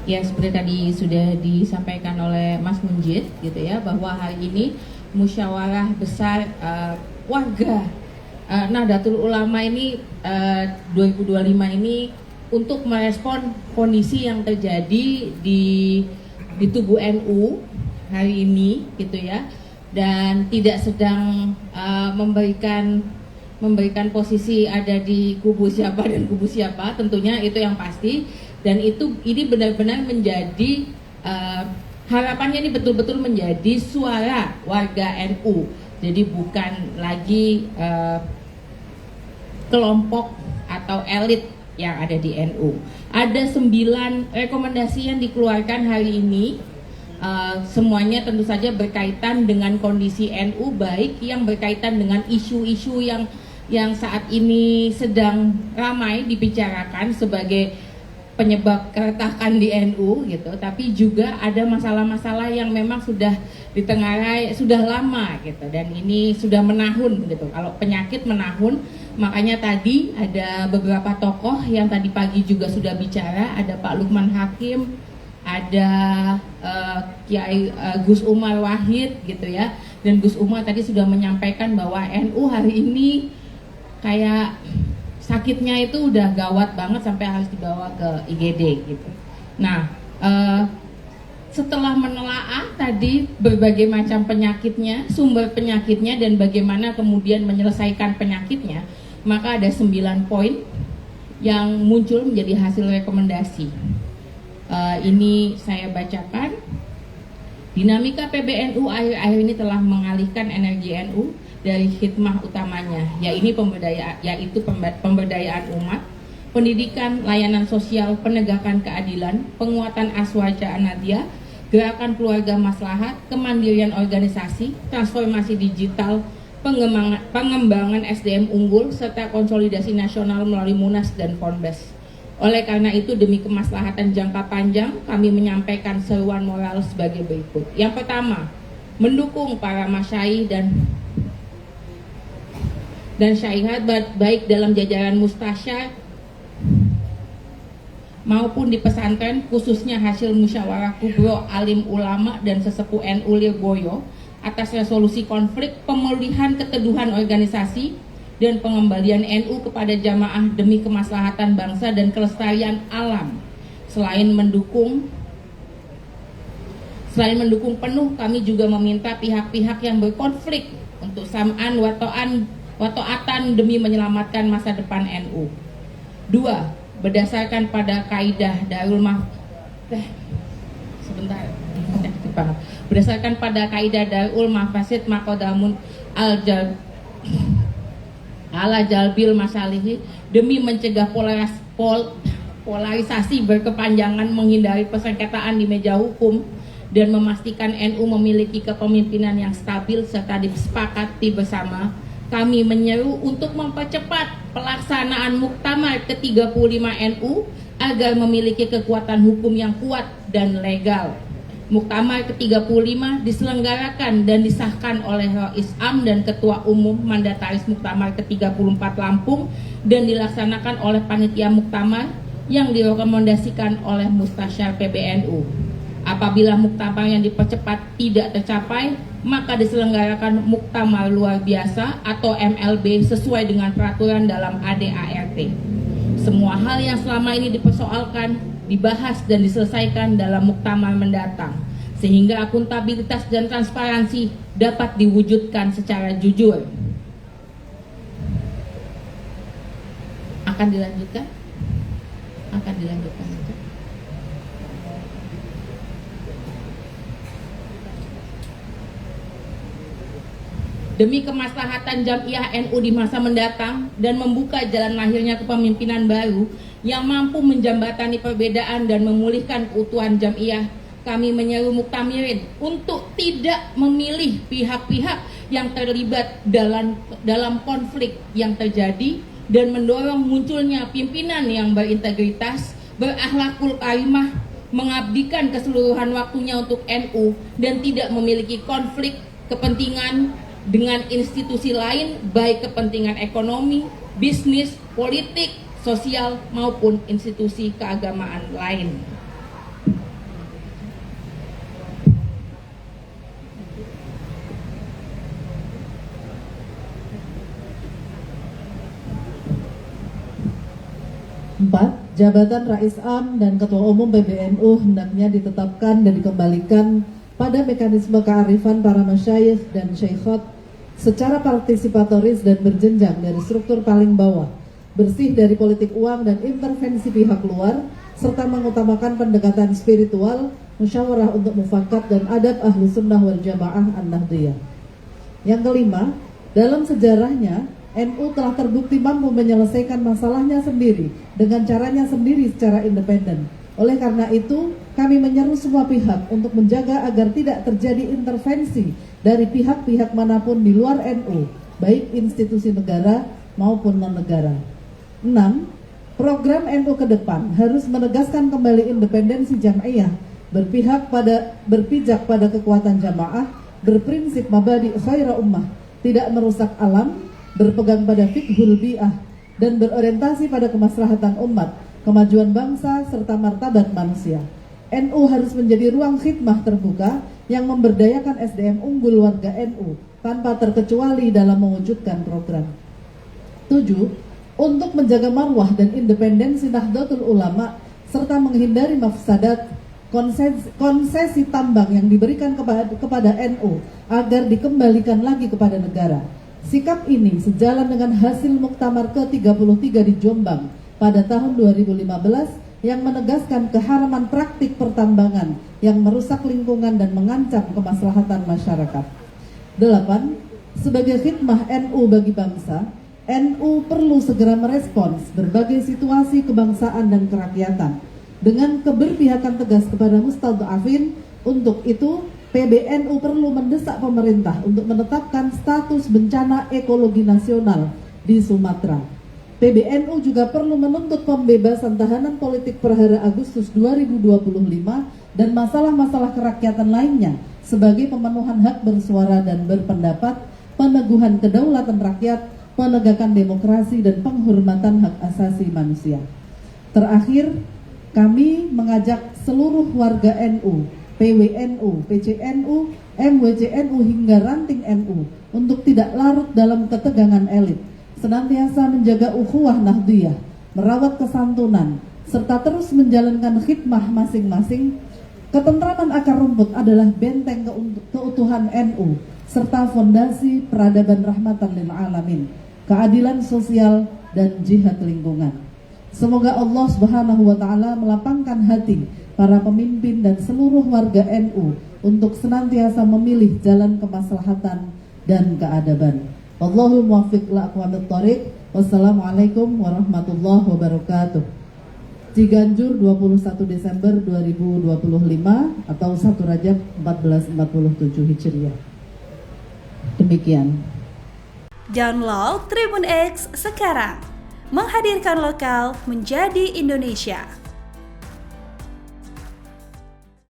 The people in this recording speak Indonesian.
Ya, seperti tadi sudah disampaikan oleh Mas Munjid gitu ya, bahwa hari ini musyawarah besar warga Nahdlatul Ulama ini 2025 ini untuk merespon kondisi yang terjadi di tubuh NU hari ini gitu ya, dan tidak sedang memberikan posisi ada di kubu siapa dan kubu siapa, tentunya itu yang pasti. Dan ini benar-benar menjadi harapannya ini betul-betul menjadi suara warga NU. Jadi bukan lagi kelompok atau elit yang ada di NU. Ada 9 rekomendasi yang dikeluarkan hari ini. Semuanya tentu saja berkaitan dengan kondisi NU, baik yang berkaitan dengan isu-isu yang saat ini sedang ramai dibicarakan sebagai penyebab keretakan di NU gitu, tapi juga ada masalah-masalah yang memang sudah ditengarai sudah lama gitu, dan ini sudah menahun gitu. Kalau penyakit menahun, makanya tadi ada beberapa tokoh yang tadi pagi juga sudah bicara, ada Pak Lukman Hakim, ada Kiai Gus Umar Wahid gitu ya, dan Gus Umar tadi sudah menyampaikan bahwa NU hari ini kayak sakitnya itu udah gawat banget sampai harus dibawa ke IGD gitu. Nah, setelah menelaah tadi berbagai macam penyakitnya, sumber penyakitnya, dan bagaimana kemudian menyelesaikan penyakitnya, maka ada 9 poin yang muncul menjadi hasil rekomendasi. Ini saya bacakan. Dinamika PBNU akhir-akhir ini telah mengalihkan energi NU dari khidmah utamanya, yaitu pemberdayaan umat, pendidikan, layanan sosial, penegakan keadilan, penguatan aswaja anadiyah, gerakan keluarga maslahat, kemandirian organisasi, transformasi digital, pengembangan SDM unggul, serta konsolidasi nasional melalui Munas dan Ponbes. Oleh karena itu, demi kemaslahatan jangka panjang, kami menyampaikan seruan moral sebagai berikut. Yang pertama, mendukung para masyayikh dan syaihat baik dalam jajaran mustasyar maupun di pesantren, khususnya hasil musyawarah kubro alim ulama dan sesepuh NU Lirboyo atas resolusi konflik, pemulihan keteduhan organisasi, dan pengembalian NU kepada jamaah demi kemaslahatan bangsa dan kelestarian alam. Selain mendukung penuh, kami juga meminta pihak-pihak yang berkonflik untuk sam'an wa ta'atan demi menyelamatkan masa depan NU. 2. Berdasarkan pada kaidah Darul Mafasid Maqadamun ala jalbil masalihi, demi mencegah polarisasi berkepanjangan, menghindari persengketaan di meja hukum, dan memastikan NU memiliki kepemimpinan yang stabil serta disepakati bersama, kami menyeru untuk mempercepat pelaksanaan Muktamar ke-35 NU agar memiliki kekuatan hukum yang kuat dan legal. Muktamar ke-35 diselenggarakan dan disahkan oleh Rais Am dan Ketua Umum Mandataris Muktamar ke-34 Lampung dan dilaksanakan oleh Panitia Muktamar yang direkomendasikan oleh Mustasyar PBNU. Apabila muktamar yang dipercepat tidak tercapai, maka diselenggarakan muktamar luar biasa atau MLB sesuai dengan peraturan dalam ADART. Semua hal yang selama ini dipersoalkan dibahas dan diselesaikan dalam muktamar mendatang, sehingga akuntabilitas dan transparansi dapat diwujudkan secara jujur. Akan dilanjutkan? Akan dilanjutkan. Demi kemaslahatan jamiah NU di masa mendatang dan membuka jalan lahirnya kepemimpinan baru yang mampu menjembatani perbedaan dan memulihkan keutuhan jamiah, kami menyeru muktamirin untuk tidak memilih pihak-pihak yang terlibat dalam konflik yang terjadi dan mendorong munculnya pimpinan yang berintegritas, berakhlakul karimah, mengabdikan keseluruhan waktunya untuk NU dan tidak memiliki konflik kepentingan dengan institusi lain, baik kepentingan ekonomi, bisnis, politik, sosial maupun institusi keagamaan lain. Jabatan Rais Am dan Ketua Umum PBNU hendaknya ditetapkan dan dikembalikan pada mekanisme kearifan para masyayikh dan syaikhat secara partisipatoris dan berjenjang dari struktur paling bawah, bersih dari politik uang dan intervensi pihak luar, serta mengutamakan pendekatan spiritual, musyawarah untuk mufakat dan adab ahlu sunnah wal jamaah an-nahdiyah. Yang kelima, dalam sejarahnya, NU telah terbukti mampu menyelesaikan masalahnya sendiri dengan caranya sendiri secara independen. Oleh karena itu, kami menyeru semua pihak untuk menjaga agar tidak terjadi intervensi dari pihak-pihak manapun di luar NU, baik institusi negara maupun non-negara. 6. Program NU ke depan harus menegaskan kembali independensi jam'iyah, berpijak pada kekuatan jamaah, berprinsip mabadi khaira ummah, tidak merusak alam, berpegang pada fiqhul bi'ah, dan berorientasi pada kemaslahatan umat, kemajuan bangsa, serta martabat manusia. NU harus menjadi ruang khidmah terbuka yang memberdayakan SDM unggul warga NU tanpa terkecuali dalam mewujudkan program. 7. Untuk menjaga marwah dan independensi Nahdlatul Ulama serta menghindari mafsadat, konsesi tambang yang diberikan kepada NU agar dikembalikan lagi kepada negara. Sikap ini sejalan dengan hasil Muktamar ke-33 di Jombang pada tahun 2015 yang menegaskan keharaman praktik pertambangan yang merusak lingkungan dan mengancam kemaslahatan masyarakat. 8. Sebagai khidmah NU bagi bangsa, NU perlu segera merespons berbagai situasi kebangsaan dan kerakyatan dengan keberpihakan tegas kepada mustadhafin. Untuk itu, PBNU perlu mendesak pemerintah untuk menetapkan status bencana ekologi nasional di Sumatera. PBNU juga perlu menuntut pembebasan tahanan politik per hari Agustus 2025 dan masalah-masalah kerakyatan lainnya sebagai pemenuhan hak bersuara dan berpendapat, peneguhan kedaulatan rakyat, penegakan demokrasi, dan penghormatan hak asasi manusia. Terakhir, kami mengajak seluruh warga NU, PWNU, PCNU, MWCNU hingga ranting NU untuk tidak larut dalam ketegangan elit, senantiasa menjaga ukhuwah nahdiyah, merawat kesantunan, serta terus menjalankan khidmah masing-masing. Ketentraman akar rumput adalah benteng keutuhan NU, serta fondasi peradaban rahmatan lil alamin, keadilan sosial, dan jihad lingkungan. Semoga Allah Subhanahu wa Ta'ala melapangkan hati para pemimpin dan seluruh warga NU untuk senantiasa memilih jalan kemaslahatan dan keadaban. Wallahul muwaffiq ila aqwamit thoriq. Wassalamualaikum warahmatullahi wabarakatuh. Ciganjur 21 Desember 2025 atau 1 Rajab 1447 Hijriah. Demikian. Download Tribun X sekarang. Menghadirkan lokal menjadi Indonesia.